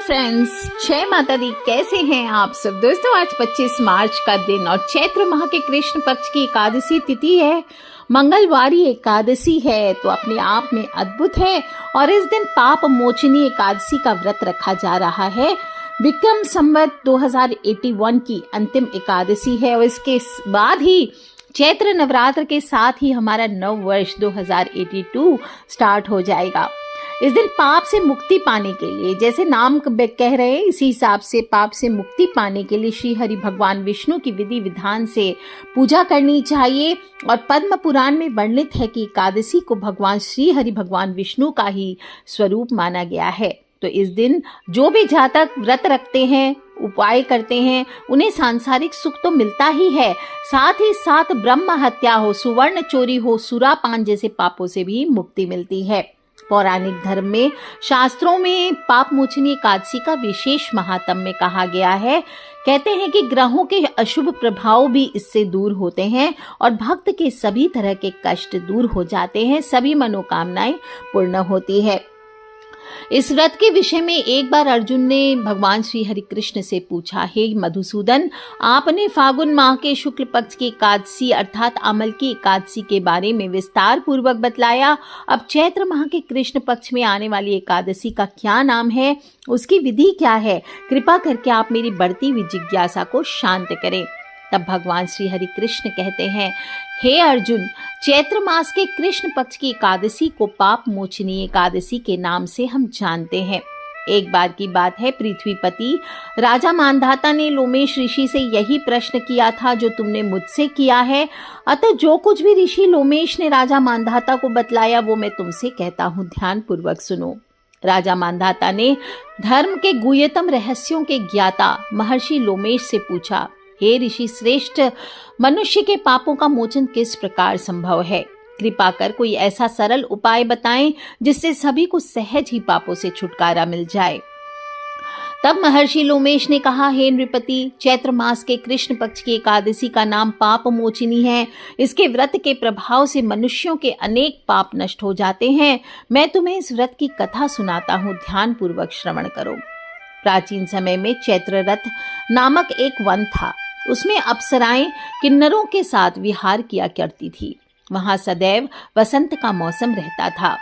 Friends, जय माता दी। कैसे हैं आप सब दोस्तों। आज 25 मार्च का दिन और चैत्र माह के कृष्ण पक्ष की एकादशी तिथि है। मंगलवारी एकादशी है तो अपने आप में अद्भुत है और इस दिन पाप मोचनी एकादशी का व्रत रखा जा रहा है। विक्रम संवत 2081 की अंतिम एकादशी है और इसके बाद ही चैत्र नवरात्र के साथ ही हमारा नव वर्ष 2082 स्टार्ट हो जाएगा। इस दिन पाप से मुक्ति पाने के लिए, जैसे नाम कह रहे हैं इसी हिसाब से पाप से मुक्ति पाने के लिए श्री हरि भगवान विष्णु की विधि विधान से पूजा करनी चाहिए। और पद्म पुराण में वर्णित है कि एकादशी को भगवान श्री हरि भगवान विष्णु का ही स्वरूप माना गया है। तो इस दिन जो भी जातक व्रत रखते हैं, उपाय करते हैं, उन्हें सांसारिक सुख तो मिलता ही है, साथ ही साथ ब्रह्म हत्या हो, सुवर्ण चोरी हो, सुरापान जैसे पापों से भी मुक्ति मिलती है। पौराणिक धर्म में, शास्त्रों में पाप मोचनी एकादशी का विशेष महात्म्य कहा गया है। कहते हैं कि ग्रहों के अशुभ प्रभाव भी इससे दूर होते हैं और भक्त के सभी तरह के कष्ट दूर हो जाते हैं, सभी मनोकामनाएं पूर्ण होती है। इस व्रत के विषय में एक बार अर्जुन ने भगवान श्री हरि कृष्ण से पूछा, हे मधुसूदन, आपने फागुन माह के शुक्ल पक्ष की एकादशी अर्थात अमल की एकादशी के बारे में विस्तार पूर्वक बतलाया। अब चैत्र माह के कृष्ण पक्ष में आने वाली एकादशी का क्या नाम है, उसकी विधि क्या है, कृपा करके आप मेरी बढ़ती हुई जिज्ञासा को शांत करें। तब भगवान श्री हरि कृष्ण कहते हैं, हे अर्जुन, चैत्र मास के कृष्ण पक्ष की एकादशी को पाप मोचनी एकादशी के नाम से हम जानते हैं। एक बार की बात है, पृथ्वीपति राजा मानधाता ने लोमेश ऋषि से यही प्रश्न किया था जो तुमने मुझसे किया है। अतः जो कुछ भी ऋषि लोमेश ने राजा मानधाता को बतलाया वो मैं तुमसे कहता हूँ, ध्यान पूर्वक सुनो। राजा मानधाता ने धर्म के गुह्यतम रहस्यों के ज्ञाता महर्षि लोमेश से पूछा, हे ऋषि श्रेष्ठ, मनुष्य के पापों का मोचन किस प्रकार संभव है? कृपा कर कोई ऐसा सरल उपाय बताएं जिससे सभी को सहज ही पापों से छुटकारा मिल जाए। तब महर्षि लोमेश ने कहा, हे नृपति, चैत्र मास के कृष्ण पक्ष की एकादशी का नाम पाप मोचनी है। इसके व्रत के प्रभाव से मनुष्यों के अनेक पाप नष्ट हो जाते हैं। मैं तुम्हें इस व्रत की कथा सुनाता हूँ, ध्यान पूर्वक श्रवण करो। प्राचीन समय में चैत्र रथ नामक एक वन था। उसमें अप्सराएं किन्नरों के साथ विहार किया करती थी। वहां सदैव वसंत का मौसम रहता था,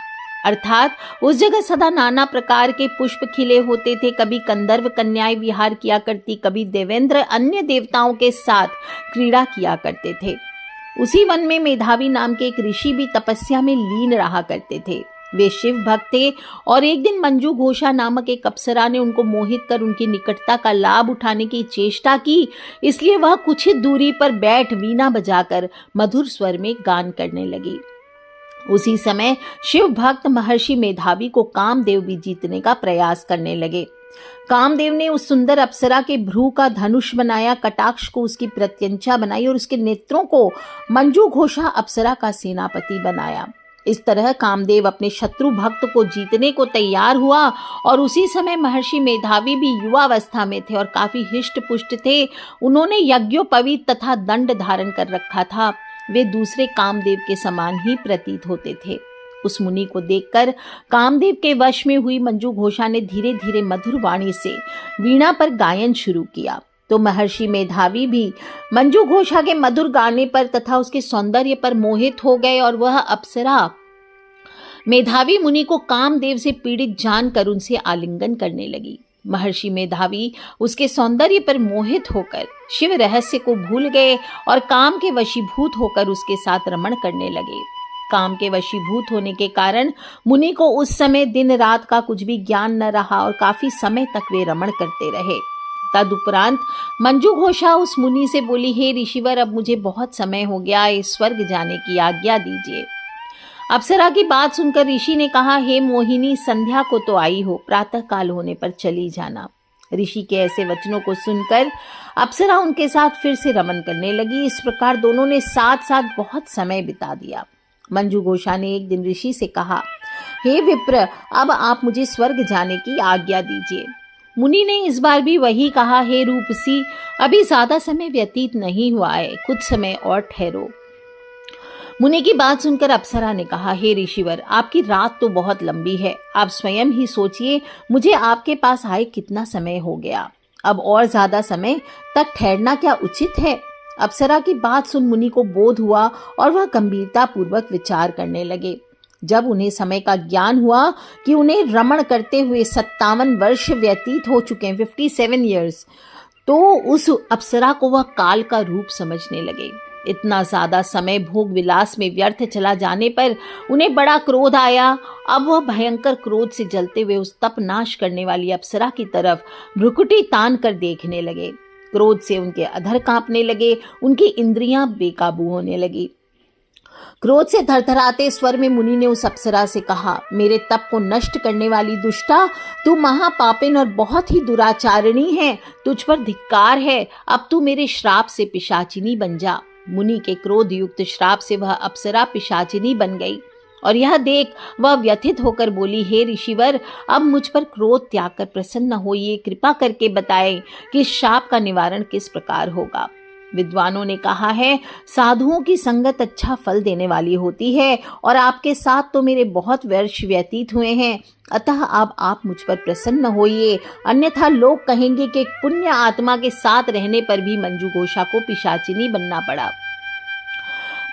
अर्थात उस जगह सदा नाना प्रकार के पुष्प खिले होते थे। कभी कंदर्व कन्याएं विहार किया करती, कभी देवेंद्र अन्य देवताओं के साथ क्रीड़ा किया करते थे। उसी वन में मेधावी नाम के एक ऋषि भी तपस्या में लीन रहा करते थे। वे शिव भक्त थे और एक दिन मंजू घोषा नामक एक अप्सरा ने उनको मोहित कर उनकी निकटता का लाभ उठाने की चेष्टा की। इसलिए वह कुछ ही दूरी पर बैठ वीणा बजाकर मधुर स्वर में गान करने लगी। उसी समय शिव भक्त महर्षि मेधावी को कामदेव भी जीतने का प्रयास करने लगे। कामदेव ने उस सुंदर अप्सरा के भ्रू का धनुष बनाया, कटाक्ष को उसकी प्रत्यंचा बनाई और उसके नेत्रों को मंजू घोषा अप्सरा का सेनापति बनाया। इस तरह कामदेव अपने शत्रु भक्त को जीतने को तैयार हुआ और उसी समय महर्षि मेधावी भी युवावस्था में थे और काफी हिष्ट पुष्ट थे। उन्होंने यज्ञोपवीत तथा दंड धारण कर रखा था। वे दूसरे कामदेव के समान ही प्रतीत होते थे। उस मुनि को देखकर कामदेव के वश में हुई मंजू घोषा ने धीरे धीरे मधुर वाणी से वीणा पर गायन शुरू किया। तो महर्षि मेधावी भी मंजू घोषा के मधुर गाने पर तथा उसके सौंदर्य पर मोहित हो गए और वह अप्सरा मेधावी मुनि को कामदेव से पीड़ित जानकर उनसे आलिंगन करने लगी। महर्षि मेधावी उसके सौंदर्य पर मोहित होकर शिव रहस्य को भूल गए और काम के वशीभूत होकर उसके साथ रमण करने लगे। काम के वशीभूत होने के कारण मुनि को उस समय दिन रात का कुछ भी ज्ञान न रहा और काफी समय तक वे रमण करते रहे। तदुपरांत मंजू घोषा उस मुनि से बोली, हे ऋषिवर, अब मुझे बहुत समय हो गया, इस स्वर्ग जाने की आज्ञा दीजिए। अप्सरा की बात सुनकर ऋषि ने कहा, हे मोहिनी, संध्या को तो आई हो, प्रातः काल होने पर चली जाना। ऋषि के ऐसे वचनों को सुनकर अप्सरा उनके साथ फिर से रमन करने लगी। इस प्रकार दोनों ने साथ साथ बहुत समय बिता दिया। मंजू घोषा ने एक दिन ऋषि से कहा, हे विप्र, अब आप मुझे स्वर्ग जाने की आज्ञा दीजिए। मुनि ने इस बार भी वही कहा, हे रूपसी, अभी ज्यादा समय व्यतीत नहीं हुआ है, कुछ समय और ठहरो। मुनि की बात सुनकर अप्सरा ने कहा, हे ऋषिवर, आपकी रात तो बहुत लंबी है, आप स्वयं ही सोचिए मुझे आपके पास आए कितना समय हो गया, अब और ज्यादा समय तक ठहरना क्या उचित है। अप्सरा की बात सुन मुनि को बोध हुआ और वह गंभीरता पूर्वक विचार करने लगे। जब उन्हें समय का ज्ञान हुआ कि उन्हें रमण करते हुए 57 वर्ष व्यतीत हो चुके हैं, 57 ईयर्स, तो उस अप्सरा को वह काल का रूप समझने लगे। इतना ज्यादा समय भोग विलास में व्यर्थ चला जाने पर उन्हें बड़ा क्रोध आया। अब वह भयंकर क्रोध से जलते हुए उस तप नाश करने वाली अप्सरा की तरफ भ्रुकुटी तान कर देखने लगे। क्रोध से उनके अधर कांपने लगे, उनकी इंद्रियां बेकाबू होने लगी। क्रोध से थरथराते स्वर में मुनि ने उस अप्सरा से कहा, मेरे तप को नष्ट करने वाली दुष्टा, तू महापापिन और बहुत ही दुराचारिणी है, तुझ पर धिक्कार है, अब तू मेरे श्राप से पिशाचिनी बन जा। मुनि के क्रोध युक्त श्राप से वह अप्सरा पिशाचिनी बन गई और यह देख वह व्यथित होकर बोली, हे ऋषिवर, अब मुझ पर क्रोध त्याग कर प्रसन्न होइए, कृपा करके बताएं कि श्राप का निवारण किस प्रकार होगा। विद्वानों ने कहा है, साधुओं की संगत अच्छा फल देने वाली होती है और आपके साथ तो मेरे बहुत वर्ष व्यतीत हुए हैं, अतः अब आप मुझ पर प्रसन्न होइए, अन्यथा लोग कहेंगे कि पुण्य आत्मा के साथ रहने पर भी मंजू घोषा को पिशाचिनी बनना पड़ा।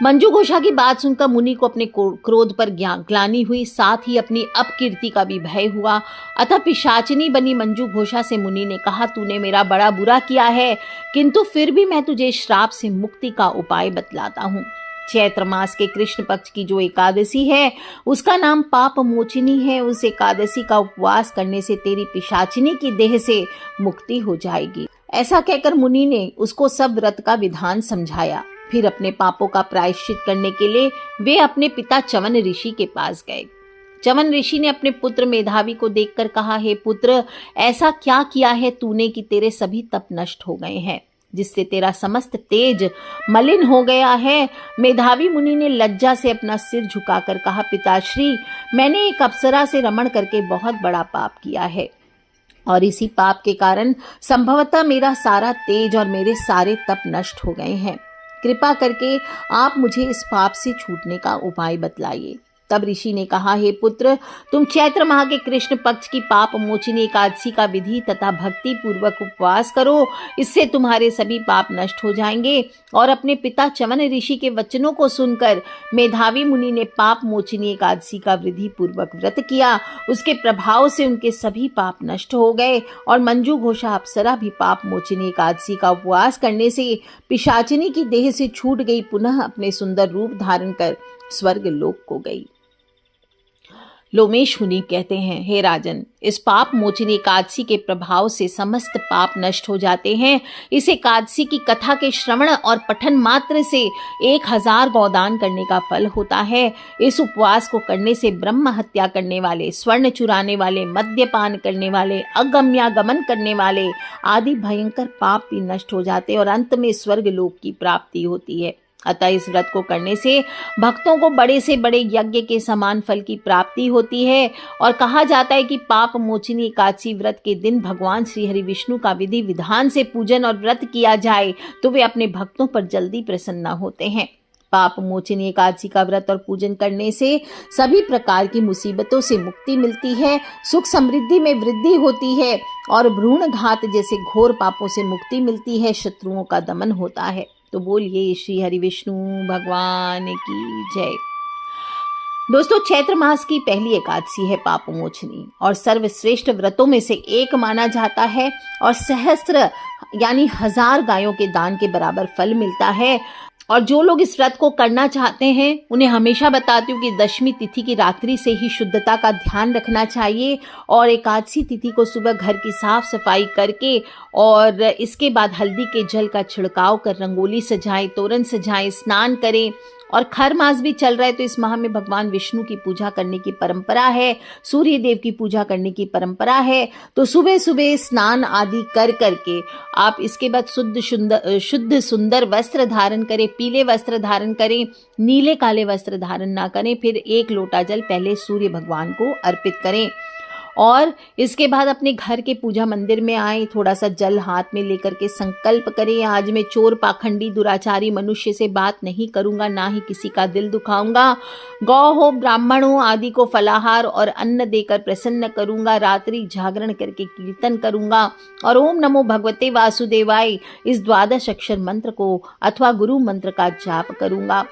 मंजू घोषा की बात सुनकर मुनि को अपने क्रोध पर ग्लानि हुई, साथ ही अपनी अपकीर्ति का भी भय हुआ। अतः पिशाचिनी बनी मंजू घोषा से मुनि ने कहा, तूने मेरा बड़ा बुरा किया है, किंतु फिर भी मैं तुझे श्राप से मुक्ति का उपाय बतलाता हूँ। चैत्र मास के कृष्ण पक्ष की जो एकादशी है उसका नाम पाप मोचिनी है। उस एकादशी का उपवास करने से तेरी पिशाचिनी की देह से मुक्ति हो जाएगी। ऐसा कहकर मुनि ने उसको सब व्रत का विधान समझाया। फिर अपने पापों का प्रायश्चित करने के लिए वे अपने पिता च्यवन ऋषि के पास गए। च्यवन ऋषि ने अपने पुत्र मेधावी को देखकर कहा, हे पुत्र, ऐसा क्या किया है तूने कि तेरे सभी तप नष्ट हो गए हैं, जिससे तेरा समस्त तेज मलिन हो गया है। मेधावी मुनि ने लज्जा से अपना सिर झुकाकर कहा, पिताश्री, मैंने एक अप्सरा से रमण करके बहुत बड़ा पाप किया है और इसी पाप के कारण संभवतः मेरा सारा तेज और मेरे सारे तप नष्ट हो गए हैं। कृपा करके आप मुझे इस पाप से छूटने का उपाय बतलाइए। तब ऋषि ने कहा, हे पुत्र, तुम चैत्र माह के कृष्ण पक्ष की पाप मोचिनी एकादशी का विधि तथा भक्ति पूर्वक उपवास करो, इससे तुम्हारे सभी पाप नष्ट हो जाएंगे। और अपने पिता च्यवन ऋषि के वचनों को सुनकर मेधावी मुनि ने पाप मोचिनी एकादशी का विधि पूर्वक व्रत किया। उसके प्रभाव से उनके सभी पाप नष्ट हो गए और मंजू घोषा अप्सरा भी पाप मोचिनी एकादशी का उपवास करने से पिशाचिनी की देह से छूट गई, पुनः अपने सुंदर रूप धारण कर स्वर्ग लोक को गई। लोमेश मुनि कहते हैं, हे राजन, इस पाप मोचिनी एकादशी के प्रभाव से समस्त पाप नष्ट हो जाते हैं। इस एकादशी की कथा के श्रवण और पठन मात्र से 1000 गौदान करने का फल होता है। इस उपवास को करने से ब्रह्म हत्या करने वाले, स्वर्ण चुराने वाले, मद्यपान करने वाले, अगम्यागमन करने वाले आदि भयंकर पाप भी नष्ट हो जाते हैं और अंत में स्वर्ग लोक की प्राप्ति होती है। अतः इस व्रत को करने से भक्तों को बड़े से बड़े यज्ञ के समान फल की प्राप्ति होती है। और कहा जाता है कि पाप मोचिनी एकादशी व्रत के दिन भगवान श्री हरि विष्णु का विधि विधान से पूजन और व्रत किया जाए तो वे अपने भक्तों पर जल्दी प्रसन्न होते हैं। पाप मोचिनी एकादशी का व्रत और पूजन करने से सभी प्रकार की मुसीबतों से मुक्ति मिलती है, सुख समृद्धि में वृद्धि होती है और भ्रूण घात जैसे घोर पापों से मुक्ति मिलती है, शत्रुओं का दमन होता है। तो बोलिए श्री हरि विष्णु भगवान की जय। दोस्तों, चैत्र मास की पहली एकादशी है पापमोचनी और सर्वश्रेष्ठ व्रतों में से एक माना जाता है और सहस्त्र यानी 1000 गायों के दान के बराबर फल मिलता है। और जो लोग इस व्रत को करना चाहते हैं उन्हें हमेशा बताती हूँ कि दशमी तिथि की रात्रि से ही शुद्धता का ध्यान रखना चाहिए और एकादशी तिथि को सुबह घर की साफ सफाई करके और इसके बाद हल्दी के जल का छिड़काव कर रंगोली सजाएं, तोरण सजाएं, स्नान करें। और खर मास भी चल रहा है तो इस माह में भगवान विष्णु की पूजा करने की परंपरा है, सूर्य देव की पूजा करने की परंपरा है। तो सुबह सुबह स्नान आदि कर करके आप इसके बाद शुद्ध सुंदर वस्त्र धारण करें, पीले वस्त्र धारण करें, नीले काले वस्त्र धारण ना करें। फिर 1 लोटा जल पहले सूर्य भगवान को अर्पित करें और इसके बाद अपने घर के पूजा मंदिर में आए, थोड़ा सा जल हाथ में लेकर के संकल्प करें, आज मैं चोर, पाखंडी, दुराचारी मनुष्य से बात नहीं करूंगा, ना ही किसी का दिल दुखाऊंगा। गौ हो, ब्राह्मण हो आदि को फलाहार और अन्न देकर प्रसन्न करूंगा। रात्रि जागरण करके कीर्तन करूंगा और ओम नमो भगवते वासुदेवाय इस 12 अक्षर मंत्र को अथवा गुरु मंत्र का जाप करूंगा।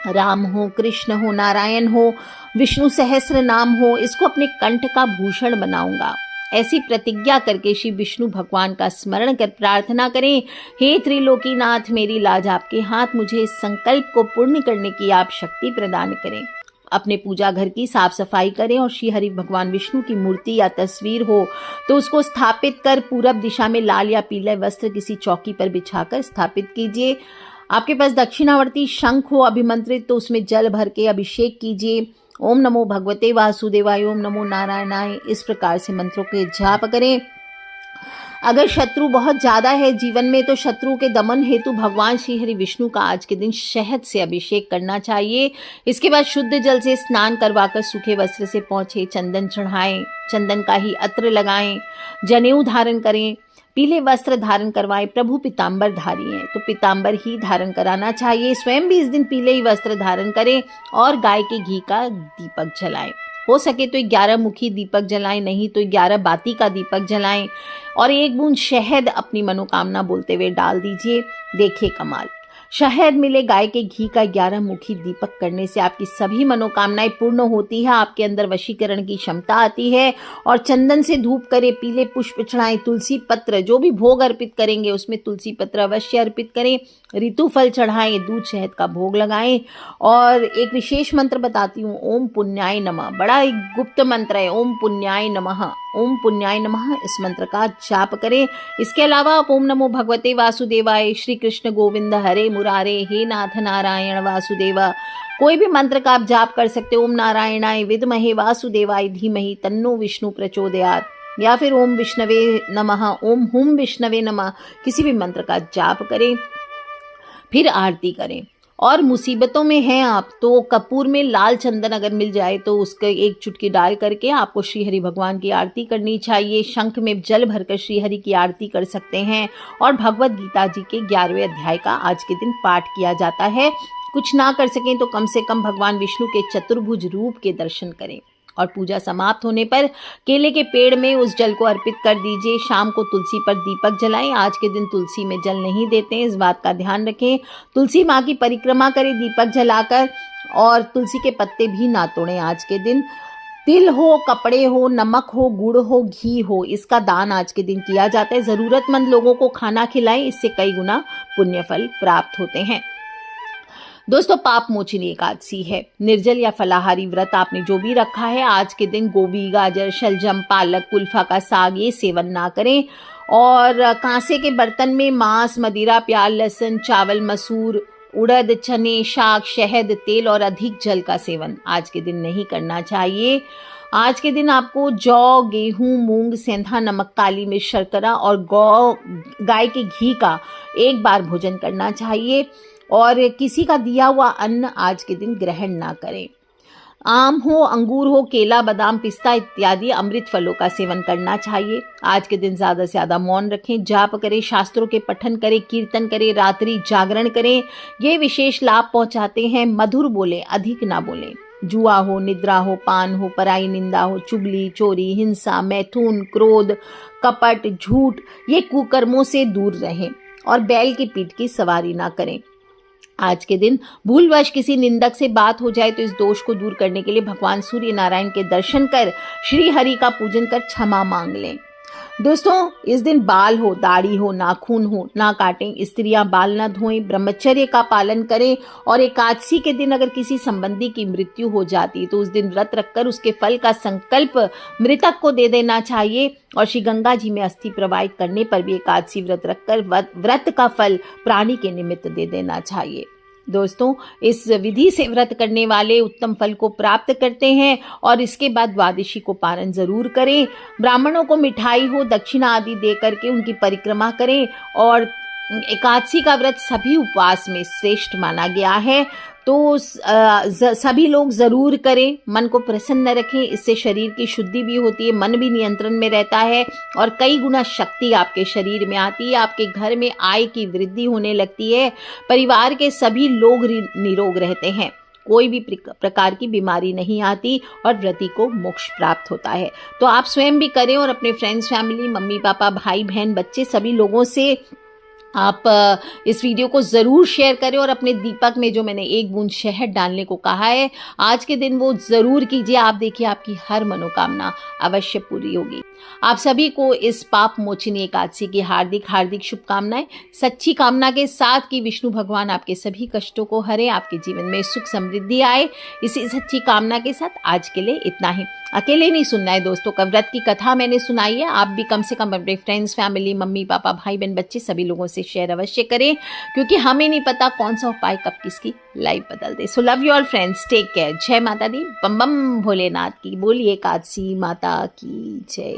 राम हो, कृष्ण हो, नारायण हो, विष्णु सहस्त्र नाम हो, इसको अपने कंठ का भूषण बनाऊंगा। ऐसी प्रतिज्ञा करके श्री विष्णु भगवान का स्मरण कर प्रार्थना करें, हे त्रिलोकीनाथ, मेरी लाज आपके हाथ, मुझे इस संकल्प को पूर्ण करने की आप शक्ति प्रदान करें। अपने पूजा घर की साफ सफाई करें और श्री हरि भगवान विष्णु की मूर्ति या तस्वीर हो तो उसको स्थापित कर पूरब दिशा में लाल या पीले वस्त्र किसी चौकी पर बिछाकर स्थापित कीजिए। आपके पास दक्षिणावर्ती शंख हो अभिमंत्रित तो उसमें जल भर के अभिषेक कीजिए। ओम नमो भगवते वासुदेवाय, ओम नमो नारायणाय, इस प्रकार से मंत्रों के जाप करें। अगर शत्रु बहुत ज्यादा है जीवन में तो शत्रु के दमन हेतु भगवान श्री हरि विष्णु का आज के दिन शहद से अभिषेक करना चाहिए। इसके बाद शुद्ध जल से स्नान करवाकर सूखे वस्त्र से पोंछे, चंदन चढ़ाएं, चंदन का ही अत्र लगाएं, जनेऊ धारण करें, पीले वस्त्र धारण करवाएं। प्रभु पीताम्बर धारी हैं तो पीताम्बर ही धारण कराना चाहिए। स्वयं भी इस दिन पीले ही वस्त्र धारण करें और गाय के घी का दीपक जलाएं। हो सके तो 11 मुखी दीपक जलाएं, नहीं तो 11 बाती का दीपक जलाएं और 1 बूंद शहद अपनी मनोकामना बोलते हुए डाल दीजिए। देखिए कमाल, शहद मिले गाय के घी का 11 मुखी दीपक करने से आपकी सभी मनोकामनाएं पूर्ण होती है, आपके अंदर वशीकरण की क्षमता आती है। और चंदन से धूप करें, पीले पुष्प चढ़ाएं, तुलसी पत्र, जो भी भोग अर्पित करेंगे उसमें तुलसी पत्र अवश्य अर्पित करें, ऋतु फल चढ़ाएं, दूध शहद का भोग लगाएं। और एक विशेष मंत्र बताती हूँ, ओम पुण्याय नमः, बड़ा एक गुप्त मंत्र है, ओम पुण्याय नमः, ओम पुण्याय नमः, इस मंत्र का जाप करें। इसके अलावा ओम नमो भगवते वासुदेवाय, श्री कृष्ण गोविंद हरे मुरारे, हे नाथ नारायण वासुदेवा, कोई भी मंत्र का आप जाप कर सकते हो। ओम नारायणाय विद्महे वासुदेवाय धीमहि तन्नो विष्णु प्रचोदयात्, या फिर ओम विष्णवे नमः, ओम हुम विष्णवे नमः, किसी भी मंत्र का जाप करें। फिर आरती करें। और मुसीबतों में हैं आप तो कपूर में लाल चंदन अगर मिल जाए तो उसके 1 चुटकी डाल करके आपको श्री हरि भगवान की आरती करनी चाहिए। शंख में जल भरकर श्री हरि की आरती कर सकते हैं और भगवत गीता जी के 11वें अध्याय का आज के दिन पाठ किया जाता है। कुछ ना कर सकें तो कम से कम भगवान विष्णु के चतुर्भुज रूप के दर्शन करें। और पूजा समाप्त होने पर केले के पेड़ में उस जल को अर्पित कर दीजिए। शाम को तुलसी पर दीपक जलाएं। आज के दिन तुलसी में जल नहीं देते हैं, इस बात का ध्यान रखें। तुलसी माँ की परिक्रमा करें दीपक जलाकर और तुलसी के पत्ते भी ना तोड़ें आज के दिन। तिल हो, कपड़े हो, नमक हो, गुड़ हो, घी हो, इसका दान आज के दिन किया जाता है। जरूरतमंद लोगों को खाना खिलाएं, इससे कई गुना पुण्य फल प्राप्त होते हैं। दोस्तों, पाप मोचिनी एकादशी है। निर्जल या फलाहारी व्रत आपने जो भी रखा है आज के दिन गोभी, गाजर, शलजम, पालक, कुल्फा का साग ये सेवन ना करें। और कांसे के बर्तन में मांस, मदिरा, प्याज, लहसुन, चावल, मसूर, उड़द, चने, शाक, शहद, तेल और अधिक जल का सेवन आज के दिन नहीं करना चाहिए। आज के दिन आपको जौ, गेहूं, मूंग, सेंधा नमक, काली मिर्च, शर्करा और गाय के घी का 1 बार भोजन करना चाहिए। और किसी का दिया हुआ अन्न आज के दिन ग्रहण ना करें। आम हो, अंगूर हो, केला, बादाम, पिस्ता इत्यादि अमृत फलों का सेवन करना चाहिए। आज के दिन ज्यादा से ज्यादा मौन रखें, जाप करें, शास्त्रों के पठन करें, कीर्तन करें, रात्रि जागरण करें। ये विशेष लाभ पहुंचाते हैं। मधुर बोले, अधिक ना बोले। जुआ हो, निद्रा हो, पान हो, पराई निंदा हो, चुगली, चोरी, हिंसा, मैथुन, क्रोध, कपट, झूठ, ये कुकर्मों से दूर रहें। और बैल की पीठ की सवारी ना करें। आज के दिन भूलवश किसी निंदक से बात हो जाए तो इस दोष को दूर करने के लिए भगवान सूर्य नारायण के दर्शन कर श्री हरि का पूजन कर क्षमा मांग लें। दोस्तों, इस दिन बाल हो, दाढ़ी हो, नाखून हो ना काटें। स्त्रियां बाल ना धोएं, ब्रह्मचर्य का पालन करें। और एकादशी के दिन अगर किसी संबंधी की मृत्यु हो जाती तो उस दिन व्रत रखकर उसके फल का संकल्प मृतक को दे देना चाहिए। और श्री गंगा जी में अस्थि प्रवाहित करने पर भी एकादशी व्रत रखकर व्रत का फल प्राणी के निमित्त दे देना चाहिए। दोस्तों, इस विधि से व्रत करने वाले उत्तम फल को प्राप्त करते हैं। और इसके बाद द्वादशी को पारण जरूर करें। ब्राह्मणों को मिठाई हो, दक्षिणा आदि दे करके उनकी परिक्रमा करें। और एकादशी का व्रत सभी उपवास में श्रेष्ठ माना गया है। तो सभी लोग ज़रूर करें, मन को प्रसन्न रखें, इससे शरीर की शुद्धि भी होती है, मन भी नियंत्रण में रहता है और कई गुना शक्ति आपके शरीर में आती है, आपके घर में आय की वृद्धि होने लगती है, परिवार के सभी लोग निरोग रहते हैं, कोई भी प्रकार की बीमारी नहीं आती और व्रती को मोक्ष प्राप्त होता है। तो आप स्वयं भी करें और अपने फ्रेंड्स, फैमिली, मम्मी पापा, भाई बहन, बच्चे सभी लोगों से आप इस वीडियो को ज़रूर शेयर करें और अपने दीपक में जो मैंने 1 बूंद शहद डालने को कहा है आज के दिन वो ज़रूर कीजिए। आप देखिए आपकी हर मनोकामना अवश्य पूरी होगी। आप सभी को इस पाप मोचिनी एकादशी की हार्दिक हार्दिक शुभकामनाएं, सच्ची कामना के साथ कि विष्णु भगवान आपके सभी कष्टों को हरे, आपके जीवन में सुख समृद्धि आए। इसी सच्ची कामना के साथ आज के लिए इतना ही। अकेले नहीं सुनना है दोस्तों, व्रत की कथा मैंने सुनाई है, आप भी कम से कम अपने फ्रेंड्स, फैमिली, मम्मी पापा, भाई बहन, बच्चे सभी लोगों से शेयर अवश्य करें, क्योंकि हमें नहीं पता कौन सा उपाय कब किसकी लाइफ बदल दे। So love you all friends, take care. जय माता दी, बम बम भोलेनाथ की, बोलिए एकादशी माता की जय।